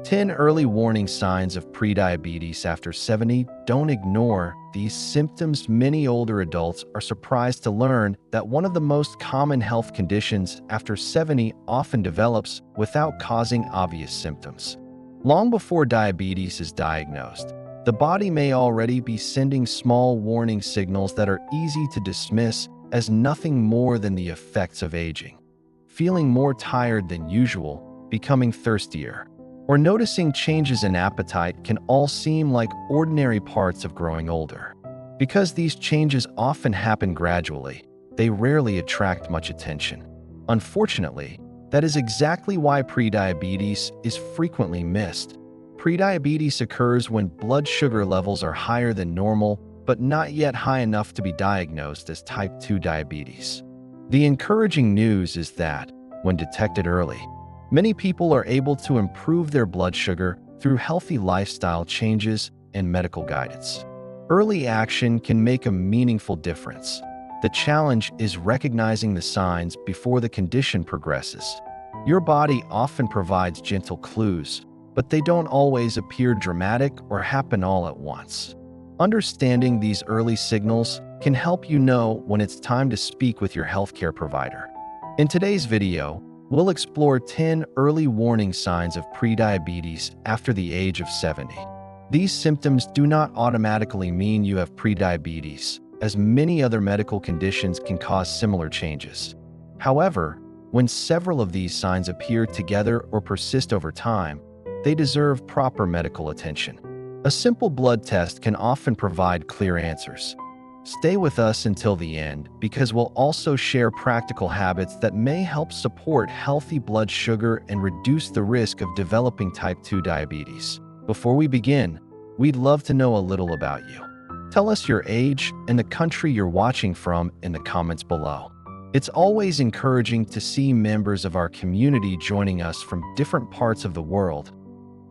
10 early warning signs of prediabetes after 70. Don't ignore these symptoms. Many older adults are surprised to learn that one of the most common health conditions after 70 often develops without causing obvious symptoms. Long before diabetes is diagnosed, the body may already be sending small warning signals that are easy to dismiss as nothing more than the effects of aging. Feeling more tired than usual, becoming thirstier, or noticing changes in appetite can all seem like ordinary parts of growing older. Because these changes often happen gradually, they rarely attract much attention. Unfortunately, that is exactly why prediabetes is frequently missed. Prediabetes occurs when blood sugar levels are higher than normal, but not yet high enough to be diagnosed as type 2 diabetes. The encouraging news is that, when detected early, many people are able to improve their blood sugar through healthy lifestyle changes and medical guidance. Early action can make a meaningful difference. The challenge is recognizing the signs before the condition progresses. Your body often provides gentle clues, but they don't always appear dramatic or happen all at once. Understanding these early signals can help you know when it's time to speak with your healthcare provider. In today's video, we'll explore 10 early warning signs of prediabetes after the age of 70. These symptoms do not automatically mean you have prediabetes, as many other medical conditions can cause similar changes. However, when several of these signs appear together or persist over time, they deserve proper medical attention. A simple blood test can often provide clear answers. Stay with us until the end because we'll also share practical habits that may help support healthy blood sugar and reduce the risk of developing type 2 diabetes. Before we begin, we'd love to know a little about you. Tell us your age and the country you're watching from in the comments below. It's always encouraging to see members of our community joining us from different parts of the world.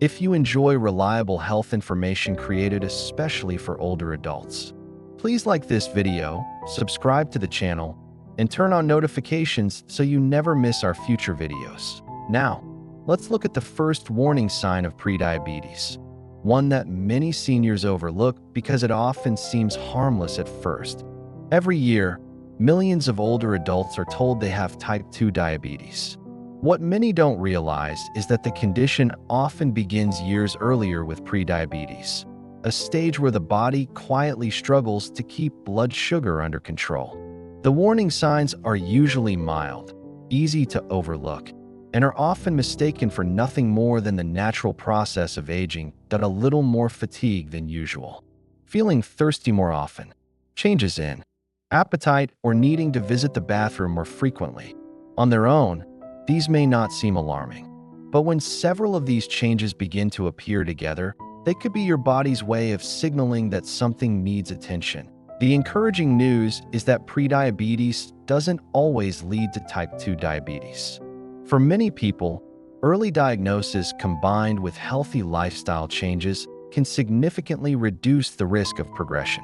If you enjoy reliable health information created especially for older adults, please like this video, subscribe to the channel, and turn on notifications so you never miss our future videos. Now, let's look at the first warning sign of prediabetes, one that many seniors overlook because it often seems harmless at first. Every year, millions of older adults are told they have type 2 diabetes. What many don't realize is that the condition often begins years earlier with prediabetes, a stage where the body quietly struggles to keep blood sugar under control. The warning signs are usually mild, easy to overlook, and are often mistaken for nothing more than the natural process of aging, but a little more fatigue than usual. Feeling thirsty more often, changes in appetite, or needing to visit the bathroom more frequently. On their own, these may not seem alarming, but when several of these changes begin to appear together, they could be your body's way of signaling that something needs attention. The encouraging news is that prediabetes doesn't always lead to type 2 diabetes. For many people, early diagnosis combined with healthy lifestyle changes can significantly reduce the risk of progression.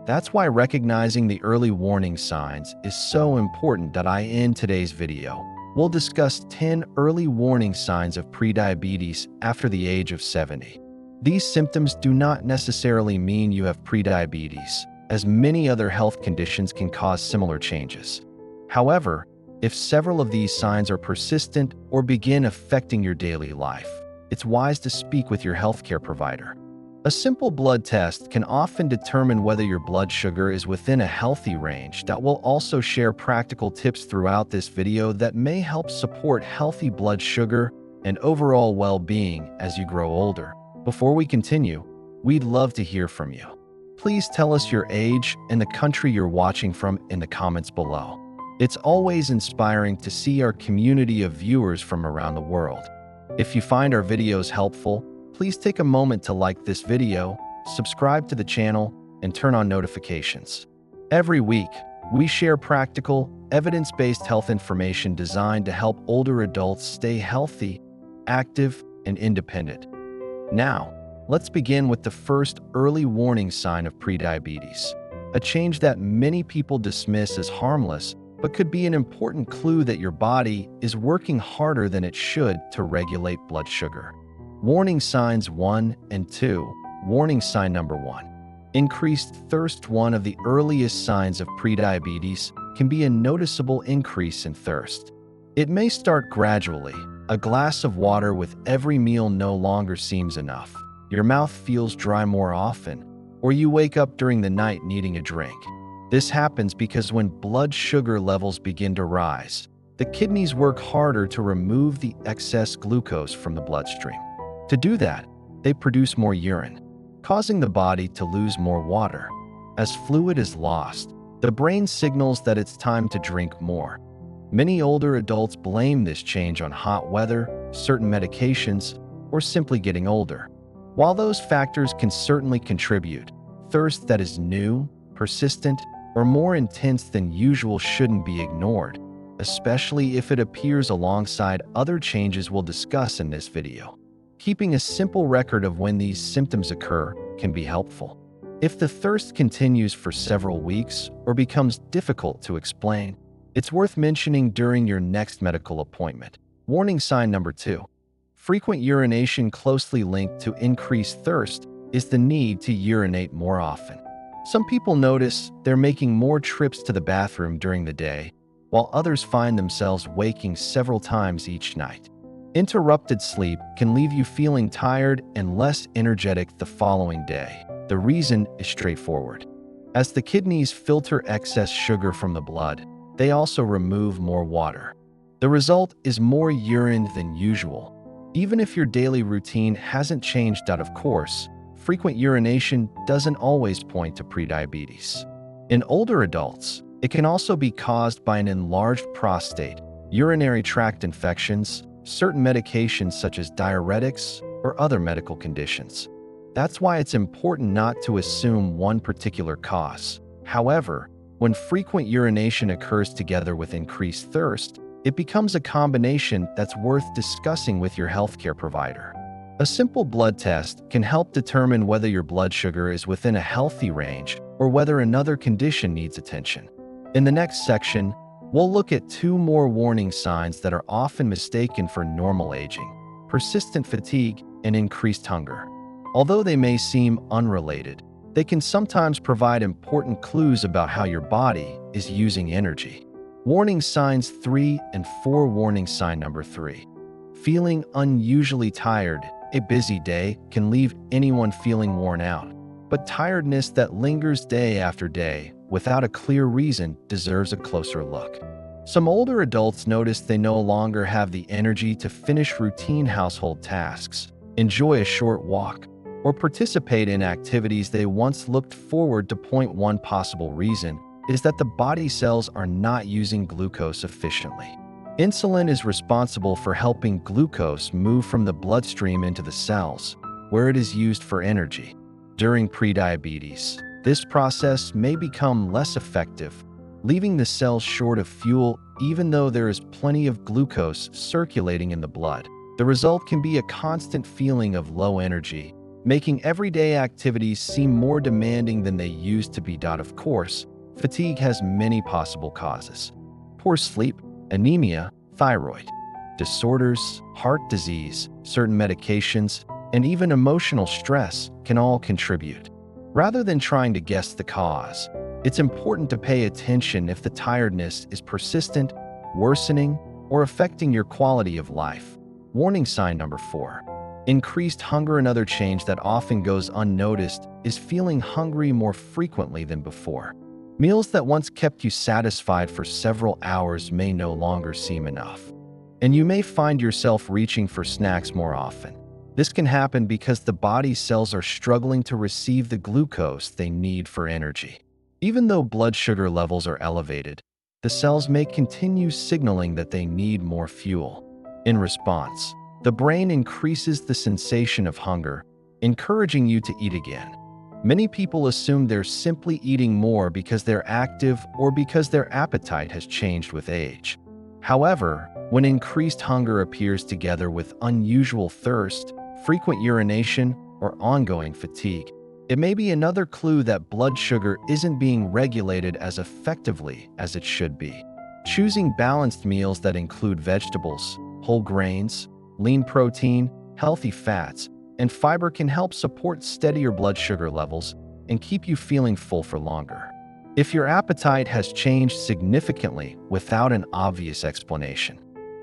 That's why recognizing the early warning signs is so important. In today's video, we'll discuss 10 early warning signs of prediabetes after the age of 70. These symptoms do not necessarily mean you have prediabetes, as many other health conditions can cause similar changes. However, if several of these signs are persistent or begin affecting your daily life, it's wise to speak with your healthcare provider. A simple blood test can often determine whether your blood sugar is within a healthy range. We'll also share practical tips throughout this video that may help support healthy blood sugar and overall well-being as you grow older. Before we continue, we'd love to hear from you. Please tell us your age and the country you're watching from in the comments below. It's always inspiring to see our community of viewers from around the world. If you find our videos helpful, please take a moment to like this video, subscribe to the channel, and turn on notifications. Every week, we share practical, evidence-based health information designed to help older adults stay healthy, active, and independent. Now, let's begin with the first early warning sign of prediabetes, a change that many people dismiss as harmless, but could be an important clue that your body is working harder than it should to regulate blood sugar. Warning signs 1 and 2. Warning sign number 1. Increased thirst. One of the earliest signs of prediabetes can be a noticeable increase in thirst. It may start gradually. A glass of water with every meal no longer seems enough. Your mouth feels dry more often, or you wake up during the night needing a drink. This happens because when blood sugar levels begin to rise, the kidneys work harder to remove the excess glucose from the bloodstream. To do that, they produce more urine, causing the body to lose more water. As fluid is lost, the brain signals that it's time to drink more. Many older adults blame this change on hot weather, certain medications, or simply getting older. While those factors can certainly contribute, thirst that is new, persistent, or more intense than usual shouldn't be ignored, especially if it appears alongside other changes we'll discuss in this video. Keeping a simple record of when these symptoms occur can be helpful. If the thirst continues for several weeks or becomes difficult to explain, it's worth mentioning during your next medical appointment. Warning sign number 2. Frequent urination. Closely linked to increased thirst is the need to urinate more often. Some people notice they're making more trips to the bathroom during the day, while others find themselves waking several times each night. Interrupted sleep can leave you feeling tired and less energetic the following day. The reason is straightforward. As the kidneys filter excess sugar from the blood, they also remove more water. The result is more urine than usual. Even if your daily routine hasn't changed out of course, frequent urination doesn't always point to prediabetes. In older adults, it can also be caused by an enlarged prostate, urinary tract infections, certain medications such as diuretics, or other medical conditions. That's why it's important not to assume one particular cause. However, when frequent urination occurs together with increased thirst, it becomes a combination that's worth discussing with your healthcare provider. A simple blood test can help determine whether your blood sugar is within a healthy range or whether another condition needs attention. In the next section, we'll look at 2 more warning signs that are often mistaken for normal aging: persistent fatigue and increased hunger. Although they may seem unrelated, they can sometimes provide important clues about how your body is using energy. Warning signs 3 and 4. Warning sign number 3. Feeling unusually tired. A busy day can leave anyone feeling worn out, but tiredness that lingers day after day without a clear reason deserves a closer look. Some older adults notice they no longer have the energy to finish routine household tasks, enjoy a short walk, or participate in activities they once looked forward to. One possible reason is that the body cells are not using glucose efficiently. Insulin is responsible for helping glucose move from the bloodstream into the cells, where it is used for energy. During prediabetes, this process may become less effective, leaving the cells short of fuel even though there is plenty of glucose circulating in the blood. The result can be a constant feeling of low energy, making everyday activities seem more demanding than they used to be. Of course, fatigue has many possible causes: poor sleep, anemia, thyroid disorders, heart disease, certain medications, and even emotional stress can all contribute. Rather than trying to guess the cause, it's important to pay attention if the tiredness is persistent, worsening, or affecting your quality of life. Warning sign number 4. Increased hunger. Another change that often goes unnoticed is feeling hungry more frequently than before. Meals that once kept you satisfied for several hours may no longer seem enough, and you may find yourself reaching for snacks more often. This can happen because the body's cells are struggling to receive the glucose they need for energy. Even though blood sugar levels are elevated, the cells may continue signaling that they need more fuel. In response, the brain increases the sensation of hunger, encouraging you to eat again. Many people assume they're simply eating more because they're active or because their appetite has changed with age. However, when increased hunger appears together with unusual thirst, frequent urination, or ongoing fatigue, it may be another clue that blood sugar isn't being regulated as effectively as it should be. Choosing balanced meals that include vegetables, whole grains, lean protein, healthy fats, and fiber can help support steadier blood sugar levels and keep you feeling full for longer. If your appetite has changed significantly without an obvious explanation,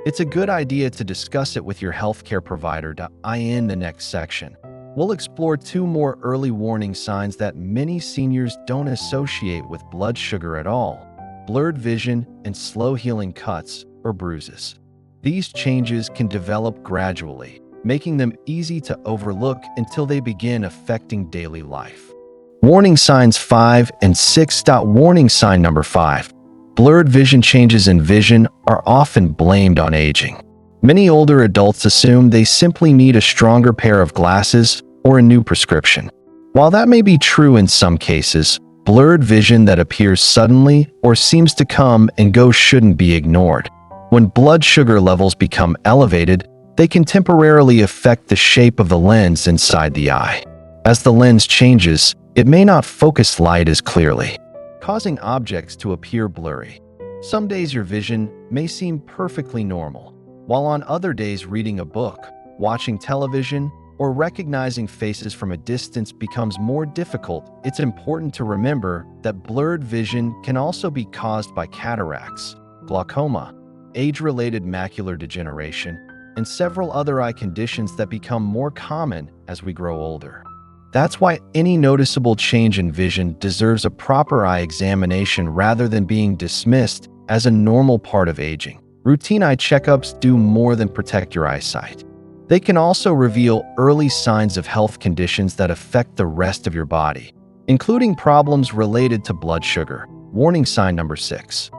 it's a good idea to discuss it with your healthcare provider. In the next section, we'll explore 2 more early warning signs that many seniors don't associate with blood sugar at all: blurred vision and slow-healing cuts or bruises. These changes can develop gradually, making them easy to overlook until they begin affecting daily life. Warning signs 5 and 6. Warning sign number 5. Blurred vision. Changes in vision are often blamed on aging. Many older adults assume they simply need a stronger pair of glasses or a new prescription. While that may be true in some cases, blurred vision that appears suddenly or seems to come and go shouldn't be ignored. When blood sugar levels become elevated, they can temporarily affect the shape of the lens inside the eye. As the lens changes, it may not focus light as clearly, causing objects to appear blurry. Some days your vision may seem perfectly normal, while on other days reading a book, watching television, or recognizing faces from a distance becomes more difficult. It's important to remember that blurred vision can also be caused by cataracts, glaucoma, age-related macular degeneration, and several other eye conditions that become more common as we grow older. That's why any noticeable change in vision deserves a proper eye examination rather than being dismissed as a normal part of aging. Routine eye checkups do more than protect your eyesight. They can also reveal early signs of health conditions that affect the rest of your body, including problems related to blood sugar. Warning sign number 6.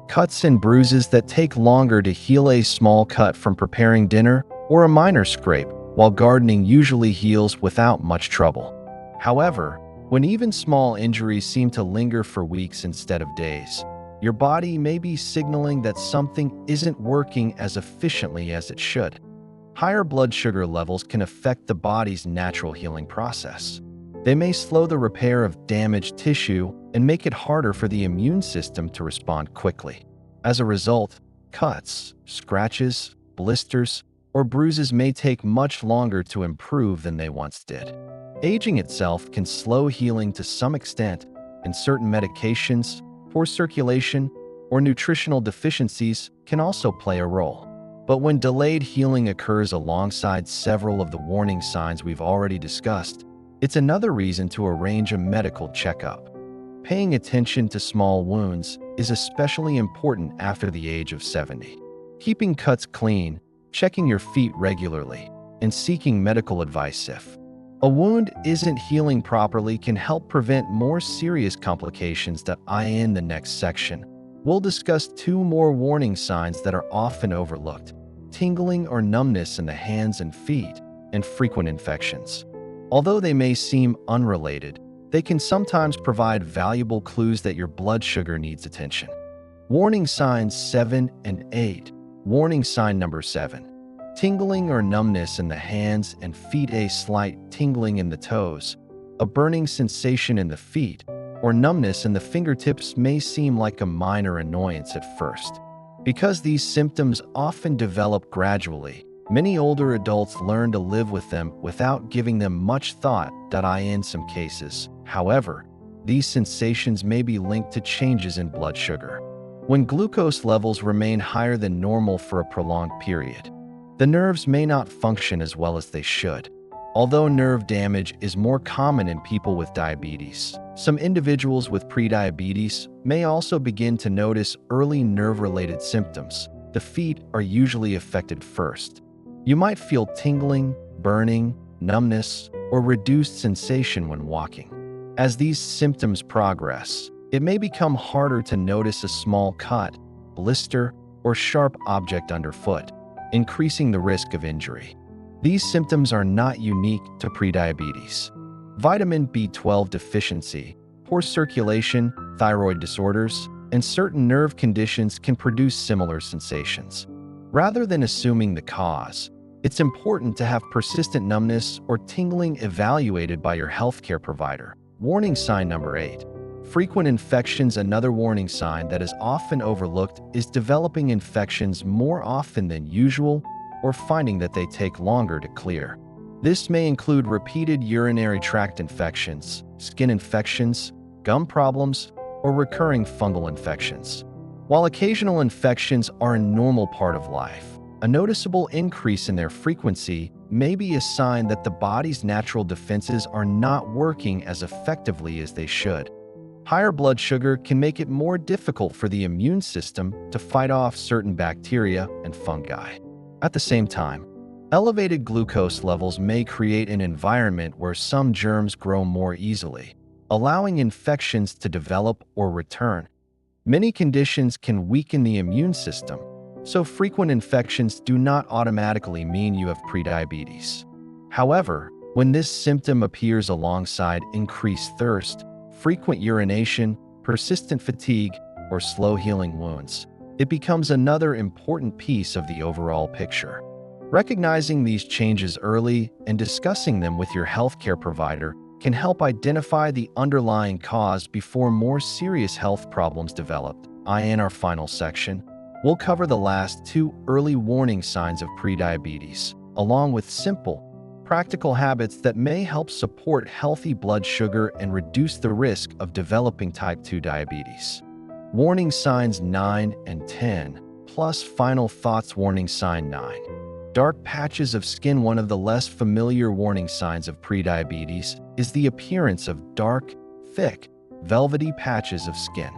Cuts and bruises that take longer to heal. A small cut from preparing dinner or a minor scrape while gardening usually heals without much trouble. However, when even small injuries seem to linger for weeks instead of days, your body may be signaling that something isn't working as efficiently as it should. Higher blood sugar levels can affect the body's natural healing process. They may slow the repair of damaged tissue and make it harder for the immune system to respond quickly. As a result, cuts, scratches, blisters, or bruises may take much longer to improve than they once did. Aging itself can slow healing to some extent, and certain medications, poor circulation, or nutritional deficiencies can also play a role. But when delayed healing occurs alongside several of the warning signs we've already discussed, it's another reason to arrange a medical checkup. Paying attention to small wounds is especially important after the age of 70. Keeping cuts clean, checking your feet regularly, and seeking medical advice if a wound isn't healing properly can help prevent more serious complications. In the next section, we'll discuss 2 more warning signs that are often overlooked: tingling or numbness in the hands and feet, and frequent infections. Although they may seem unrelated, they can sometimes provide valuable clues that your blood sugar needs attention. Warning signs 7 and 8. Warning sign number 7. Tingling or numbness in the hands and feet. A slight tingling in the toes, a burning sensation in the feet, or numbness in the fingertips may seem like a minor annoyance at first. Because these symptoms often develop gradually, many older adults learn to live with them without giving them much thought. In some cases, however, these sensations may be linked to changes in blood sugar. When glucose levels remain higher than normal for a prolonged period, the nerves may not function as well as they should. Although nerve damage is more common in people with diabetes, some individuals with prediabetes may also begin to notice early nerve-related symptoms. The feet are usually affected first. You might feel tingling, burning, numbness, or reduced sensation when walking. As these symptoms progress, it may become harder to notice a small cut, blister, or sharp object underfoot, increasing the risk of injury. These symptoms are not unique to prediabetes. Vitamin B12 deficiency, poor circulation, thyroid disorders, and certain nerve conditions can produce similar sensations. Rather than assuming the cause, it's important to have persistent numbness or tingling evaluated by your healthcare provider. Warning sign number 8. Frequent infections. Another warning sign that is often overlooked is developing infections more often than usual or finding that they take longer to clear. This may include repeated urinary tract infections, skin infections, gum problems, or recurring fungal infections. While occasional infections are a normal part of life, a noticeable increase in their frequency may be a sign that the body's natural defenses are not working as effectively as they should. Higher blood sugar can make it more difficult for the immune system to fight off certain bacteria and fungi. At the same time, elevated glucose levels may create an environment where some germs grow more easily, allowing infections to develop or return. Many conditions can weaken the immune system, so frequent infections do not automatically mean you have prediabetes. However, when this symptom appears alongside increased thirst, frequent urination, persistent fatigue, or slow-healing wounds, it becomes another important piece of the overall picture. Recognizing these changes early and discussing them with your healthcare provider can help identify the underlying cause before more serious health problems develop. In our final section, we'll cover the last 2 early warning signs of prediabetes, along with simple, practical habits that may help support healthy blood sugar and reduce the risk of developing type 2 diabetes. Warning signs 9 and 10, plus final thoughts. Warning sign 9. Dark patches of skin. One of the less familiar warning signs of prediabetes is the appearance of dark, thick, velvety patches of skin.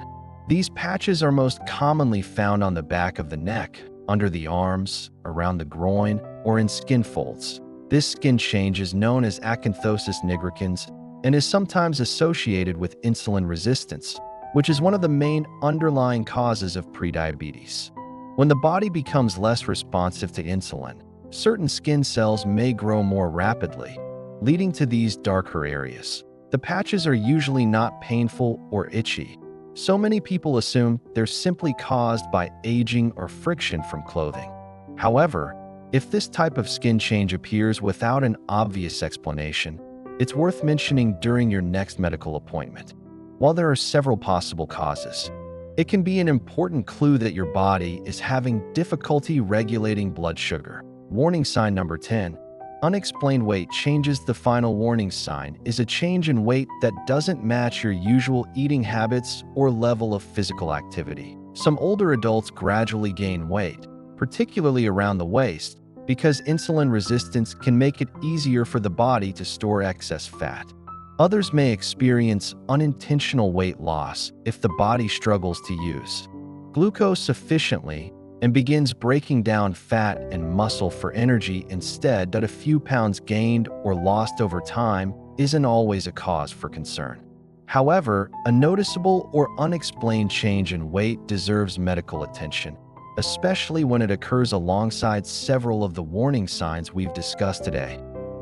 These patches are most commonly found on the back of the neck, under the arms, around the groin, or in skin folds. This skin change is known as acanthosis nigricans and is sometimes associated with insulin resistance, which is one of the main underlying causes of prediabetes. When the body becomes less responsive to insulin, certain skin cells may grow more rapidly, leading to these darker areas. The patches are usually not painful or itchy, so many people assume they're simply caused by aging or friction from clothing. However, if this type of skin change appears without an obvious explanation, it's worth mentioning during your next medical appointment. While there are several possible causes, it can be an important clue that your body is having difficulty regulating blood sugar. Warning sign number 10. Unexplained weight changes. The final warning sign is a change in weight that doesn't match your usual eating habits or level of physical activity. Some older adults gradually gain weight, particularly around the waist, because insulin resistance can make it easier for the body to store excess fat. Others may experience unintentional weight loss if the body struggles to use glucose sufficiently and begins breaking down fat and muscle for energy instead. That a few pounds gained or lost over time isn't always a cause for concern. However, a noticeable or unexplained change in weight deserves medical attention, especially when it occurs alongside several of the warning signs we've discussed today.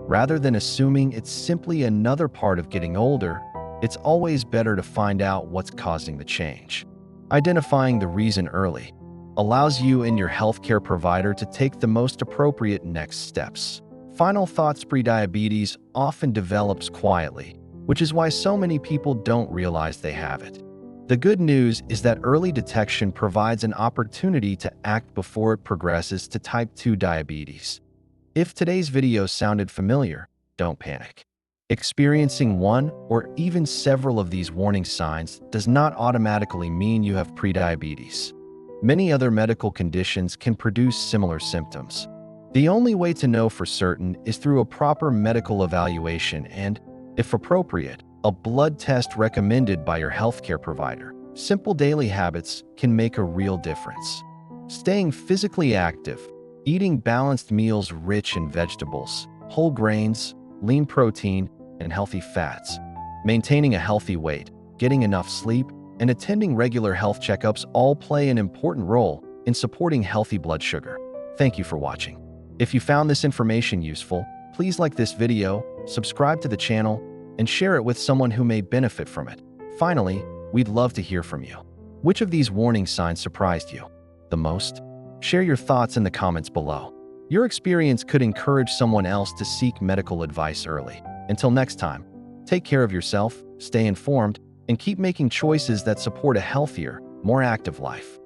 Rather than assuming it's simply another part of getting older, it's always better to find out what's causing the change. Identifying the reason early allows you and your healthcare provider to take the most appropriate next steps. Final thoughts. Prediabetes often develops quietly, which is why so many people don't realize they have it. The good news is that early detection provides an opportunity to act before it progresses to type 2 diabetes. If today's video sounded familiar, don't panic. Experiencing one or even several of these warning signs does not automatically mean you have prediabetes. Many other medical conditions can produce similar symptoms. The only way to know for certain is through a proper medical evaluation and, if appropriate, a blood test recommended by your healthcare provider. Simple daily habits can make a real difference. Staying physically active, eating balanced meals rich in vegetables, whole grains, lean protein, and healthy fats, maintaining a healthy weight, getting enough sleep, and attending regular health checkups all play an important role in supporting healthy blood sugar. Thank you for watching. If you found this information useful, please like this video, subscribe to the channel, and share it with someone who may benefit from it. Finally, we'd love to hear from you. Which of these warning signs surprised you the most? Share your thoughts in the comments below. Your experience could encourage someone else to seek medical advice early. Until next time, take care of yourself, stay informed, and keep making choices that support a healthier, more active life.